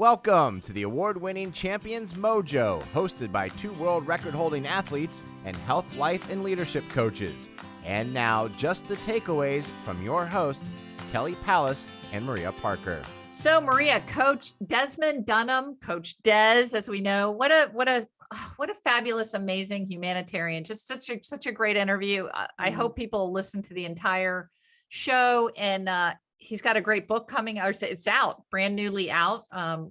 Welcome to the award-winning Champions Mojo, hosted by two world record-holding athletes and health, life, and leadership coaches. And now, just the takeaways from your hosts, Kelly Pallas and Maria Parker. So, Maria, Coach Desmond Dunham, Coach Dez, as we know, what a fabulous, amazing humanitarian. Just such a great interview. I hope people listen to the entire show, and he's got a great book coming out. It's out, brand newly out,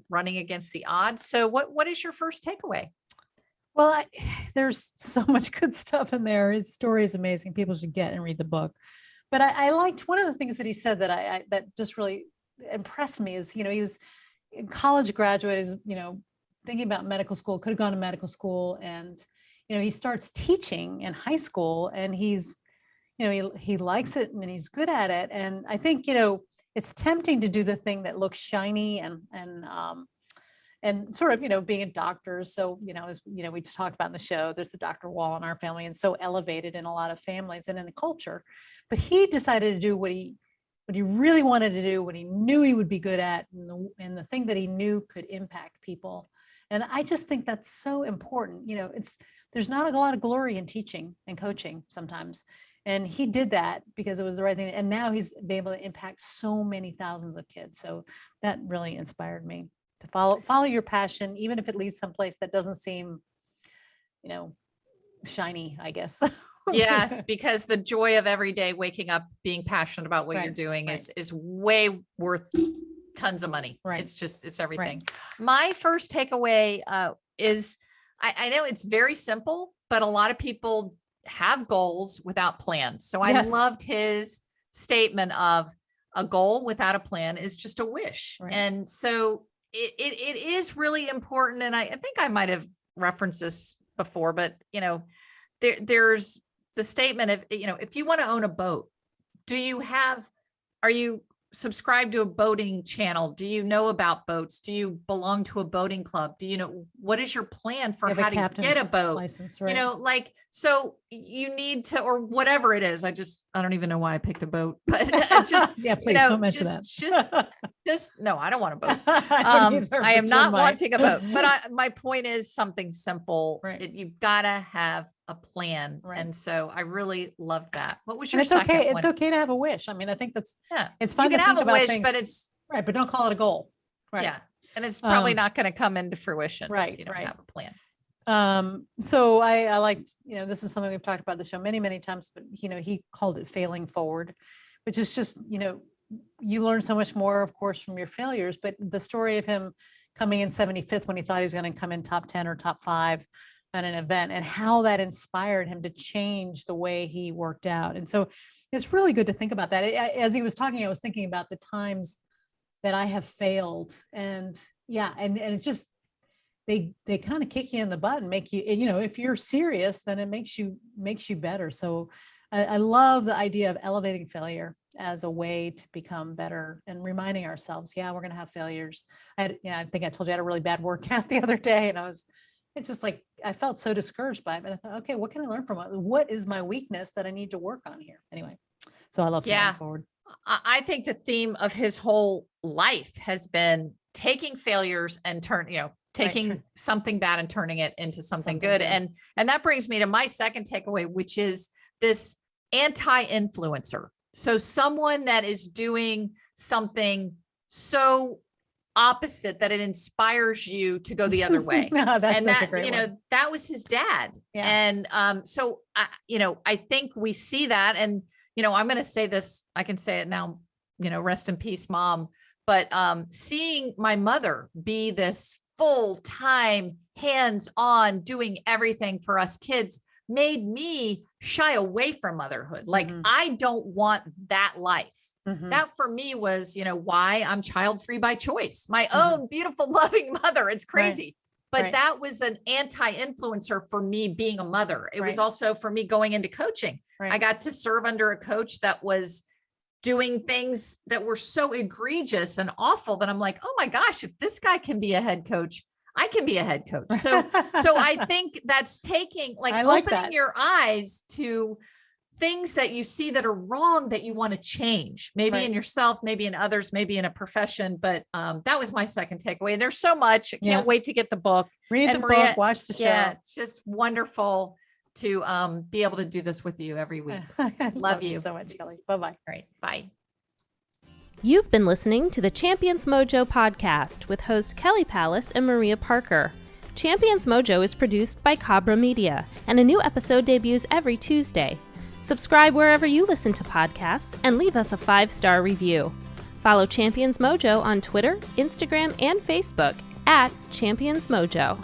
Running Against the Odds. So what is your first takeaway? Well, there's so much good stuff in there. His story is amazing. People should get and read the book. But I liked one of the things that he said that that just really impressed me is, he was a college graduate, is, thinking about medical school, could have gone to medical school. And, he starts teaching in high school, and he's, he likes it and he's good at it. And I think, it's tempting to do the thing that looks shiny and sort of, being a doctor. So, as we just talked about in the show, there's the doctor wall in our family, and so elevated in a lot of families and in the culture. But he decided to do what he really wanted to do, what he knew he would be good at, and the thing that he knew could impact people. And I just think that's so important. There's not a lot of glory in teaching and coaching sometimes. And he did that because it was the right thing. And now he's been able to impact so many thousands of kids. So that really inspired me to follow your passion, even if it leads someplace that doesn't seem, shiny, I guess. Yes, because the joy of every day waking up, being passionate about what you're doing is way worth tons of money. Right. It's everything. Right. My first takeaway is, I know it's very simple, but a lot of people have goals without plans. So I loved his statement of a goal without a plan is just a wish. Right. And so it is really important. And I think I might have referenced this before, but there's the statement of, if you want to own a boat, are you subscribed to a boating channel? Do you know about boats? Do you belong to a boating club? Do you know, what is your plan for how to get a boat license, right? So you need to, or whatever it is. I don't even know why I picked a boat, but just, yeah, please don't mention that. No, I don't want a boat. I am not wanting a boat, but my point is something simple. Right. You've got to have a plan. Right. And so I really loved that. What was your second one? It's okay to have a wish. I mean, I think it's fun to think have a about wish, things. But it's right. But don't call it a goal. Right. Yeah. And it's probably not going to come into fruition. Right. If you don't have a plan. So I liked, this is something we've talked about the show many, many times, but he called it failing forward, which is just, you learn so much more, of course, from your failures, but the story of him coming in 75th when he thought he was going to come in top 10 or top 5 at an event, and how that inspired him to change the way he worked out. And so it's really good to think about that. As he was talking, I was thinking about the times that I have failed, and it just, they kind of kick you in the butt and make you, if you're serious, then it makes you better. So I love the idea of elevating failure as a way to become better and reminding ourselves, we're going to have failures. I think I told you I had a really bad workout the other day, and it's just like, I felt so discouraged by it, but I thought, okay, what can I learn from it? What is my weakness that I need to work on here? Anyway, so I love failing forward. I think the theme of his whole life has been taking failures and taking something bad and turning it into something good. And that brings me to my second takeaway, which is this anti-influencer. So someone that is doing something so opposite that it inspires you to go the other way. That's such a great one. That was his dad. Yeah. And so I think we see that, and I'm going to say this, I can say it now, rest in peace, Mom. But seeing my mother be this full-time, hands-on, doing everything for us kids made me shy away from motherhood. Like, I don't want that life. That for me was, why I'm child-free by choice, my own beautiful, loving mother. It's crazy. Right. But that was an anti-influencer for me being a mother. It was also for me going into coaching. Right. I got to serve under a coach that was doing things that were so egregious and awful that I'm like, oh my gosh, if this guy can be a head coach, I can be a head coach. So I think that's taking, opening your eyes to things that you see that are wrong that you want to change, maybe in yourself, maybe in others, maybe in a profession. But that was my second takeaway. There's so much. I can't wait to get the book. Read the book, watch the show. Yeah, it's just wonderful to be able to do this with you every week. Love you so much, Kelly. Bye-bye. All right. Bye. You've been listening to the Champions Mojo podcast with host Kelly Palace and Maria Parker. Champions Mojo is produced by Cabra Media, and a new episode debuts every Tuesday. Subscribe wherever you listen to podcasts and leave us a 5-star review. Follow Champions Mojo on Twitter, Instagram, and Facebook @Champions Mojo.